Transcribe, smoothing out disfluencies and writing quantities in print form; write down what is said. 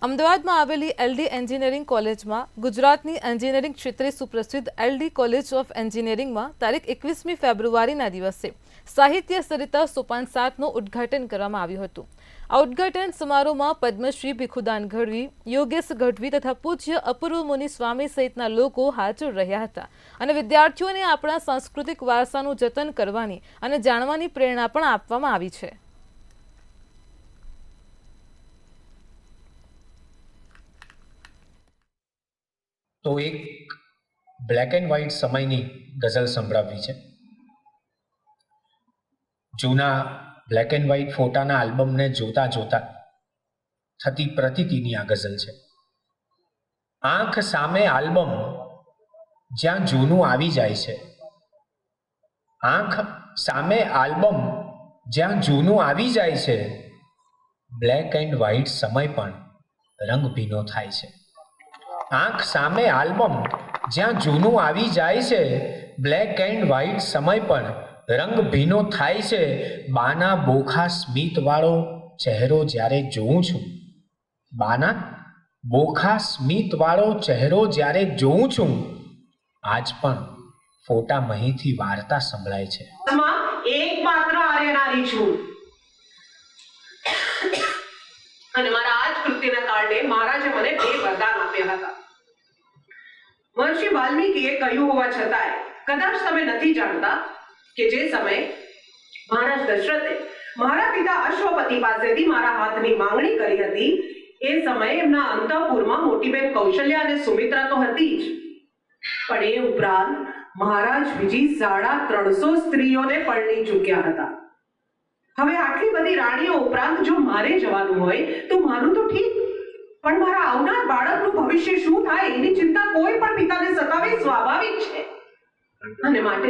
અમદાવાદમાં આવેલી LD engineering કોલેજમાં ગુજરાતની એન્જિનિયરિંગ ક્ષેત્રે સુપ્રસિદ્ધ એલડી કોલેજ ઓફ એન્જિનિયરિંગમાં તારીખ 21મી ફેબ્રુઆરીના દિવસે સાહિત્ય સરિતા સોપાન 7નું ઉદ્ઘાટન કરવામાં આવ્યું હતું। આ ઉદ્ઘાટન સમારોહમાં પદ્મશ્રી ભીખુદાન ગઢવી, યોગેશ ગઢવી તથા પૂજ્ય અપૂર્વ મુનિ સ્વામી સહિતના લોકો હાજર રહ્યા હતા અને વિદ્યાર્થીઓને આપણા સાંસ્કૃતિક વારસાનું જતન કરવાની અને જાણવાની પ્રેરણા પણ આપવામાં આવી છે। तो एक ब्लैक एंड व्हाइट समयनी गजल संभळावी छे। जूना ब्लैक एंड व्हाइट फोटाना आल्बम ने जोता जोता थती प्रतीतिनी आ गजल छे। आंख सामे आल्बम ज्यां जूनू आवी जाय छे, आंख सामे आल्बम ज्यां जूनू आवी जाय छे, ब्लैक एंड व्हाइट समय पण रंग भीनो थाय छे। आंख सामे आल्बम ज्यां जूनू आवी जाय छे, ब्लैक एंड व्हाइट समय पण रंग भीनो थाय छे। बाना बोखा स्मित वाळो चेहरो ज्यारे जोऊं छुं, बाना बोखा स्मित वाळो चेहरो ज्यारे जोऊं छुं, आज पण फोटा महीथी वार्ता संभळाय छे। एकमात्र आर्यनारी छुं અને મારા આ જ કૃત્યના કારણે મહારાજે મને બે વરદાન આપ્યા હતા। મહર્ષિ વાલ્મીકીએ કહ્યું હોવા છતાંય કદાચ તમે નથી જાણતા કે જે સમયે મહારાજ દશરથે મારા પિતા અશ્વપતિ પાસેથી મારા હાથની માંગણી કરી હતી, એ સમયે એમના અંતઃપુરમાં મોટી બેન કૌશલ્યા અને સુમિત્રા તો હતી જ, પણ એ ઉપરાંત મહારાજ બીજી 350 સ્ત્રીઓને પરણી ચૂક્યા હતા। હવે આટલી બધી રાણીઓ ઉપરાંત જો મારે જવાનું હોય તો મારું તો ઠીક, પણ મારા આવનાર બાળકનું ભવિષ્ય શું થાય એની ચિંતા કોઈ પણ પિતાને સતાવે સ્વાભાવિક છે। અને માટે